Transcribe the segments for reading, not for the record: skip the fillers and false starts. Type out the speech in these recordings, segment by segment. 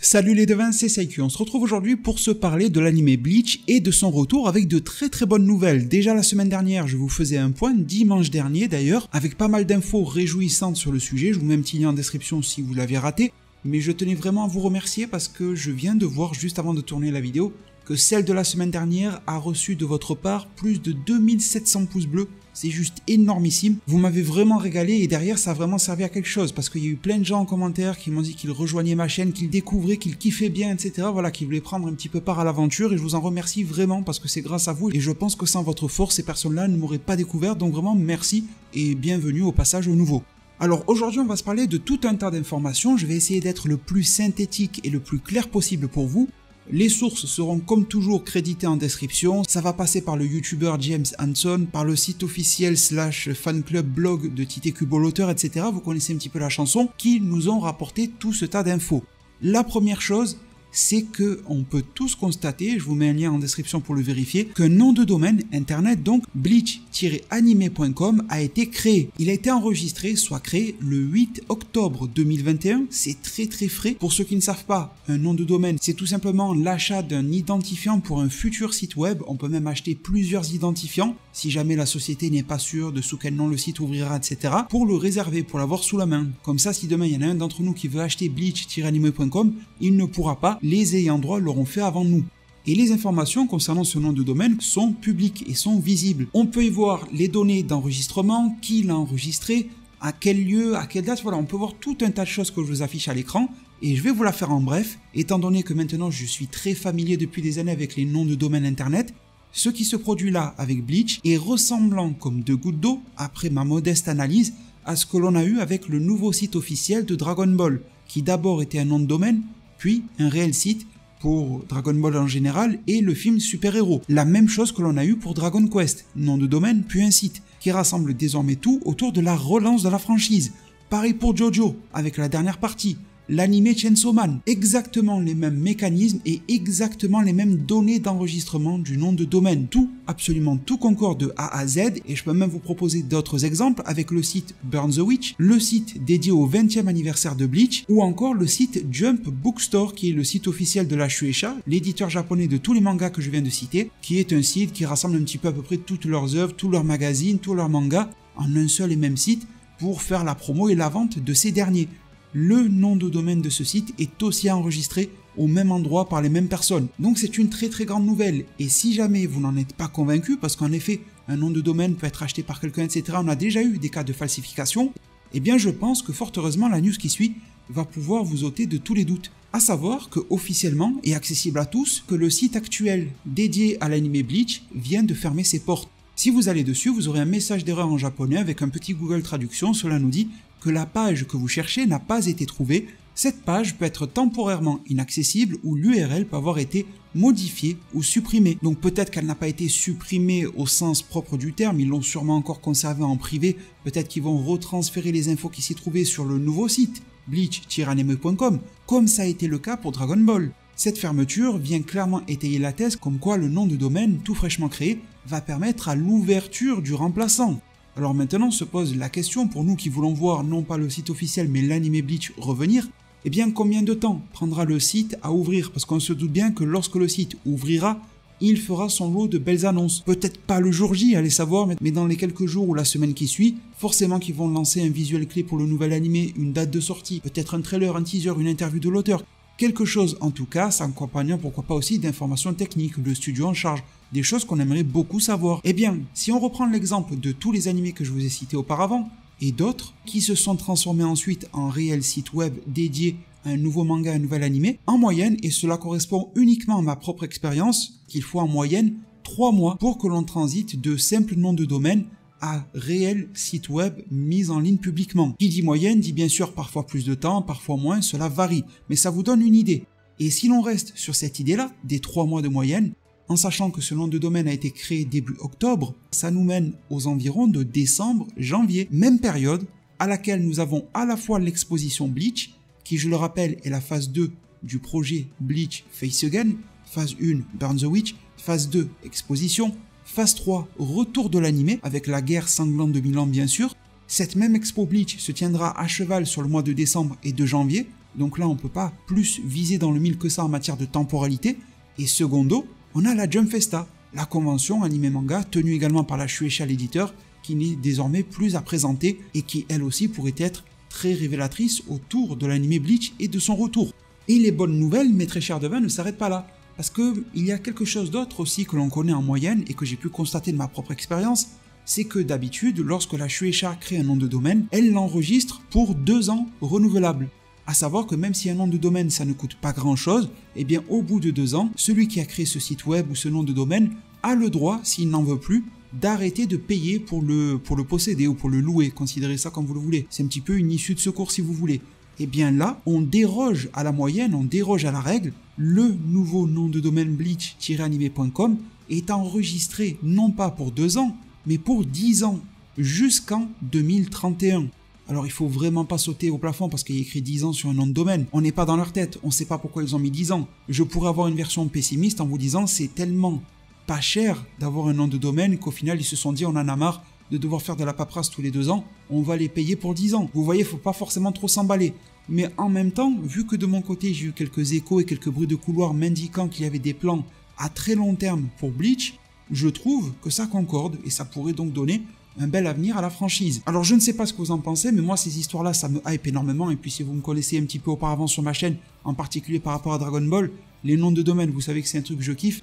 Salut les devins, c'est Saikyu. On se retrouve aujourd'hui pour se parler de l'anime Bleach et de son retour avec de très bonnes nouvelles. Déjà la semaine dernière, je vous faisais un point, dimanche dernier d'ailleurs, avec pas mal d'infos réjouissantes sur le sujet. Je vous mets un petit lien en description si vous l'avez raté. Mais je tenais vraiment à vous remercier parce que je viens de voir juste avant de tourner la vidéo que celle de la semaine dernière a reçu de votre part plus de 2700 pouces bleus. C'est juste énormissime. Vous m'avez vraiment régalé et derrière ça a vraiment servi à quelque chose parce qu'il y a eu plein de gens en commentaire qui m'ont dit qu'ils rejoignaient ma chaîne, qu'ils découvraient, qu'ils kiffaient bien, etc. Voilà, qu'ils voulaient prendre un petit peu part à l'aventure et je vous en remercie vraiment parce que c'est grâce à vous et je pense que sans votre force, ces personnes-là ne m'auraient pas découvert. Donc vraiment merci et bienvenue au passage au nouveau. Alors aujourd'hui on va se parler de tout un tas d'informations, je vais essayer d'être le plus synthétique et le plus clair possible pour vous. Les sources seront comme toujours créditées en description, ça va passer par le youtubeur James Hanson, par le site officiel / fanclub blog de Tite Kubo l'auteur, etc. Vous connaissez un petit peu la chanson, qui nous ont rapporté tout ce tas d'infos. La première chose, c'est que on peut tous constater, je vous mets un lien en description pour le vérifier, qu'un nom de domaine internet, donc bleach-anime.com, a été créé. Il a été enregistré, soit créé, le 8 octobre 2021, c'est très frais. Pour ceux qui ne savent pas, un nom de domaine, c'est tout simplement l'achat d'un identifiant pour un futur site web. On peut même acheter plusieurs identifiants, si jamais la société n'est pas sûre de sous quel nom le site ouvrira, etc. pour le réserver, pour l'avoir sous la main. Comme ça, si demain il y en a un d'entre nous qui veut acheter bleach-anime.com, il ne pourra pas, les ayants droit l'auront fait avant nous. Et les informations concernant ce nom de domaine sont publiques et sont visibles. On peut y voir les données d'enregistrement, qui l'a enregistré, à quel lieu, à quelle date, voilà, on peut voir tout un tas de choses que je vous affiche à l'écran, et je vais vous la faire en bref, étant donné que maintenant je suis très familier depuis des années avec les noms de domaine internet. Ce qui se produit là avec Bleach est ressemblant comme deux gouttes d'eau, après ma modeste analyse, à ce que l'on a eu avec le nouveau site officiel de Dragon Ball, qui d'abord était un nom de domaine, puis un réel site pour Dragon Ball en général et le film Super Héros. La même chose que l'on a eu pour Dragon Quest, nom de domaine puis un site, qui rassemble désormais tout autour de la relance de la franchise. Pareil pour JoJo, avec la dernière partie, l'anime Chainsaw Man, exactement les mêmes mécanismes et exactement les mêmes données d'enregistrement du nom de domaine. Tout, absolument tout concorde de A à Z et je peux même vous proposer d'autres exemples avec le site Burn the Witch, le site dédié au 20e anniversaire de Bleach ou encore le site Jump Bookstore qui est le site officiel de la Shueisha, l'éditeur japonais de tous les mangas que je viens de citer, qui est un site qui rassemble un petit peu à peu près toutes leurs œuvres, tous leurs magazines, tous leurs mangas en un seul et même site pour faire la promo et la vente de ces derniers. Le nom de domaine de ce site est aussi enregistré au même endroit par les mêmes personnes. Donc c'est une très grande nouvelle. Et si jamais vous n'en êtes pas convaincu, parce qu'en effet, un nom de domaine peut être acheté par quelqu'un, etc. On a déjà eu des cas de falsification. Eh bien je pense que fort heureusement la news qui suit va pouvoir vous ôter de tous les doutes. À savoir que officiellement et accessible à tous, que le site actuel dédié à l'anime Bleach vient de fermer ses portes. Si vous allez dessus, vous aurez un message d'erreur en japonais avec un petit Google Traduction. Cela nous dit que la page que vous cherchez n'a pas été trouvée. Cette page peut être temporairement inaccessible ou l'URL peut avoir été modifiée ou supprimée. Donc peut-être qu'elle n'a pas été supprimée au sens propre du terme, ils l'ont sûrement encore conservée en privé. Peut-être qu'ils vont retransférer les infos qui s'y trouvaient sur le nouveau site bleach-anime.com, comme ça a été le cas pour Dragon Ball. Cette fermeture vient clairement étayer la thèse comme quoi le nom de domaine tout fraîchement créé va permettre à l'ouverture du remplaçant. Alors maintenant se pose la question pour nous qui voulons voir non pas le site officiel mais l'anime Bleach revenir, eh bien combien de temps prendra le site à ouvrir? Parce qu'on se doute bien que lorsque le site ouvrira, il fera son lot de belles annonces. Peut-être pas le jour J, allez savoir, mais dans les quelques jours ou la semaine qui suit, forcément qu'ils vont lancer un visuel clé pour le nouvel animé, une date de sortie, peut-être un trailer, un teaser, une interview de l'auteur. Quelque chose en tout cas, s'accompagnant pourquoi pas aussi d'informations techniques, le studio en charge, des choses qu'on aimerait beaucoup savoir. Eh bien, si on reprend l'exemple de tous les animés que je vous ai cités auparavant, et d'autres qui se sont transformés ensuite en réel site web dédié à un nouveau manga, un nouvel animé, en moyenne, et cela correspond uniquement à ma propre expérience, qu'il faut en moyenne 3 mois pour que l'on transite de simples noms de domaine à réel site web mis en ligne publiquement. Qui dit moyenne dit bien sûr parfois plus de temps, parfois moins, cela varie, mais ça vous donne une idée. Et si l'on reste sur cette idée-là, des 3 mois de moyenne, en sachant que ce nom de domaine a été créé début octobre, ça nous mène aux environs de décembre, janvier, même période à laquelle nous avons à la fois l'exposition Bleach, qui je le rappelle est la phase 2 du projet Bleach Face Again, phase 1 Burn the Witch, phase 2 exposition, phase 3 retour de l'animé avec la guerre sanglante de Milan bien sûr. Cette même expo Bleach se tiendra à cheval sur le mois de décembre et de janvier, Donc là, on peut pas plus viser dans le mille que ça en matière de temporalité. Et secondo, on a la Jump Festa, la convention anime manga tenue également par la Shueisha l'éditeur, qui n'est désormais plus à présenter et qui elle aussi pourrait être très révélatrice autour de l'anime Bleach et de son retour. Et les bonnes nouvelles, mes très chers devins, ne s'arrêtent pas là. Parce qu'il y a quelque chose d'autre aussi que l'on connaît en moyenne et que j'ai pu constater de ma propre expérience, c'est que d'habitude, lorsque la Shueisha crée un nom de domaine, elle l'enregistre pour 2 ans renouvelables. À savoir que même si un nom de domaine ça ne coûte pas grand chose, eh bien au bout de 2 ans, celui qui a créé ce site web ou ce nom de domaine a le droit, s'il n'en veut plus, d'arrêter de payer pour le posséder ou pour le louer, considérez ça comme vous le voulez. C'est un petit peu une issue de secours si vous voulez. Et bien là, on déroge à la moyenne, on déroge à la règle. Le nouveau nom de domaine bleach-anime.com est enregistré non pas pour 2 ans, mais pour 10 ans, jusqu'en 2031. Alors il faut vraiment pas sauter au plafond parce qu'il y a écrit 10 ans sur un nom de domaine. On n'est pas dans leur tête, on ne sait pas pourquoi ils ont mis 10 ans. Je pourrais avoir une version pessimiste en vous disant c'est tellement pas cher d'avoir un nom de domaine qu'au final ils se sont dit on en a marre de devoir faire de la paperasse tous les 2 ans, on va les payer pour 10 ans. Vous voyez, il ne faut pas forcément trop s'emballer. Mais en même temps, vu que de mon côté j'ai eu quelques échos et quelques bruits de couloir m'indiquant qu'il y avait des plans à très long terme pour Bleach, je trouve que ça concorde et ça pourrait donc donner un bel avenir à la franchise. Alors je ne sais pas ce que vous en pensez, mais moi ces histoires-là, ça me hype énormément. Et puis si vous me connaissez un petit peu auparavant sur ma chaîne, en particulier par rapport à Dragon Ball, les noms de domaine, vous savez que c'est un truc que je kiffe.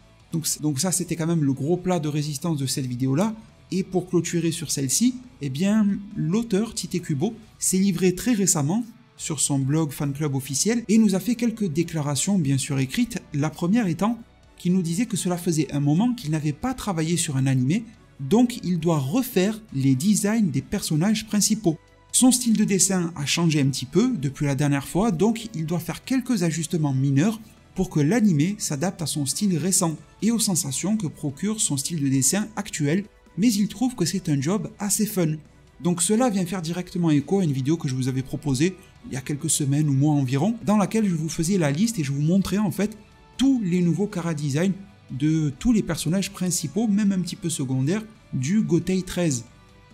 Donc ça, c'était quand même le gros plat de résistance de cette vidéo-là. Et pour clôturer sur celle-ci, eh bien, l'auteur Tite Kubo s'est livré très récemment sur son blog fan club officiel et nous a fait quelques déclarations bien sûr écrites. La première étant qu'il nous disait que cela faisait un moment qu'il n'avait pas travaillé sur un animé, donc il doit refaire les designs des personnages principaux. Son style de dessin a changé un petit peu depuis la dernière fois, donc il doit faire quelques ajustements mineurs pour que l'animé s'adapte à son style récent et aux sensations que procure son style de dessin actuel, mais il trouve que c'est un job assez fun. Donc cela vient faire directement écho à une vidéo que je vous avais proposée il y a quelques semaines ou mois environ, dans laquelle je vous faisais la liste et je vous montrais en fait tous les nouveaux chara-design de tous les personnages principaux, même un petit peu secondaires, du Gotei 13.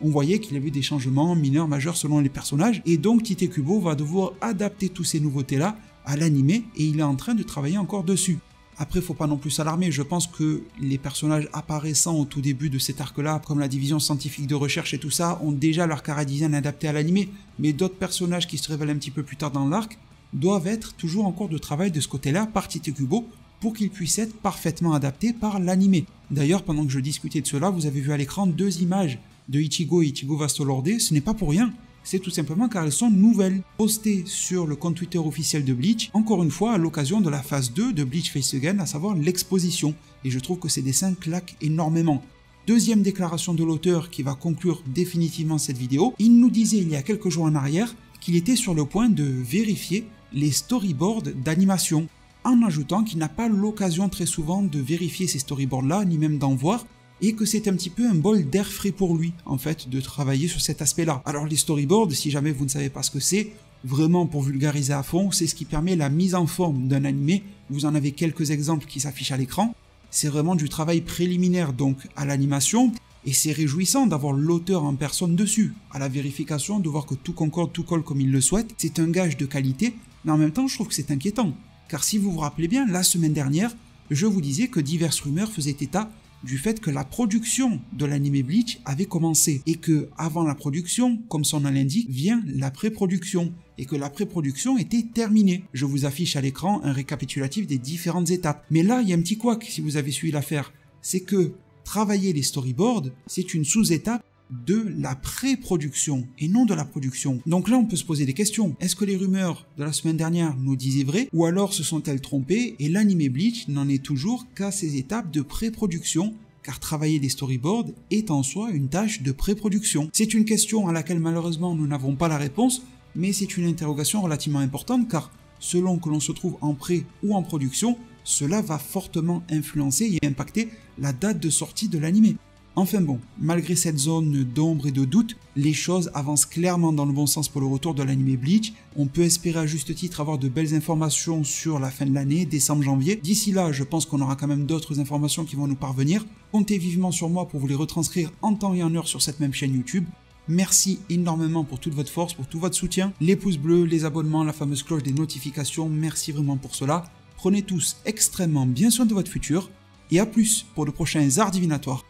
On voyait qu'il y avait des changements mineurs, majeurs selon les personnages, et donc Tite Kubo va devoir adapter tous ces nouveautés-là à l'animé, et il est en train de travailler encore dessus. Après, faut pas non plus s'alarmer, je pense que les personnages apparaissant au tout début de cet arc-là, comme la division scientifique de recherche et tout ça, ont déjà leur chara-design adapté à l'animé, mais d'autres personnages qui se révèlent un petit peu plus tard dans l'arc doivent être toujours en cours de travail de ce côté-là par Tite Kubo pour qu'ils puissent être parfaitement adaptés par l'animé. D'ailleurs, pendant que je discutais de cela, vous avez vu à l'écran 2 images de Ichigo et Ichigo Vastolorde, ce n'est pas pour rien. C'est tout simplement car elles sont nouvelles, postées sur le compte Twitter officiel de Bleach, encore une fois à l'occasion de la phase 2 de Bleach Face Again, à savoir l'exposition, et je trouve que ces dessins claquent énormément. Deuxième déclaration de l'auteur qui va conclure définitivement cette vidéo, il nous disait il y a quelques jours en arrière qu'il était sur le point de vérifier les storyboards d'animation, en ajoutant qu'il n'a pas l'occasion très souvent de vérifier ces storyboards-là, ni même d'en voir, et que c'est un petit peu un bol d'air frais pour lui, en fait, de travailler sur cet aspect-là. Alors les storyboards, si jamais vous ne savez pas ce que c'est, vraiment pour vulgariser à fond, c'est ce qui permet la mise en forme d'un animé. Vous en avez quelques exemples qui s'affichent à l'écran. C'est vraiment du travail préliminaire donc à l'animation, et c'est réjouissant d'avoir l'auteur en personne dessus. À la vérification, de voir que tout concorde, tout colle comme il le souhaite, c'est un gage de qualité, mais en même temps je trouve que c'est inquiétant. Car si vous vous rappelez bien, la semaine dernière, je vous disais que diverses rumeurs faisaient état du fait que la production de l'anime Bleach avait commencé et que avant la production, comme son nom l'indique, vient la pré-production et que la pré-production était terminée. Je vous affiche à l'écran un récapitulatif des différentes étapes. Mais là, il y a un petit couac si vous avez suivi l'affaire, c'est que travailler les storyboards, c'est une sous-étape de la pré-production et non de la production. Donc là, on peut se poser des questions. Est-ce que les rumeurs de la semaine dernière nous disaient vrai ou alors se sont-elles trompées et l'anime Bleach n'en est toujours qu'à ses étapes de pré-production, car travailler des storyboards est en soi une tâche de pré-production. C'est une question à laquelle malheureusement nous n'avons pas la réponse, mais c'est une interrogation relativement importante car selon que l'on se trouve en pré ou en production, cela va fortement influencer et impacter la date de sortie de l'anime. Enfin bon, malgré cette zone d'ombre et de doute, les choses avancent clairement dans le bon sens pour le retour de l'anime Bleach. On peut espérer à juste titre avoir de belles informations sur la fin de l'année, décembre-janvier. D'ici là, je pense qu'on aura quand même d'autres informations qui vont nous parvenir. Comptez vivement sur moi pour vous les retranscrire en temps et en heure sur cette même chaîne YouTube. Merci énormément pour toute votre force, pour tout votre soutien, les pouces bleus, les abonnements, la fameuse cloche des notifications, merci vraiment pour cela. Prenez tous extrêmement bien soin de votre futur, et à plus pour de prochains arts divinatoires.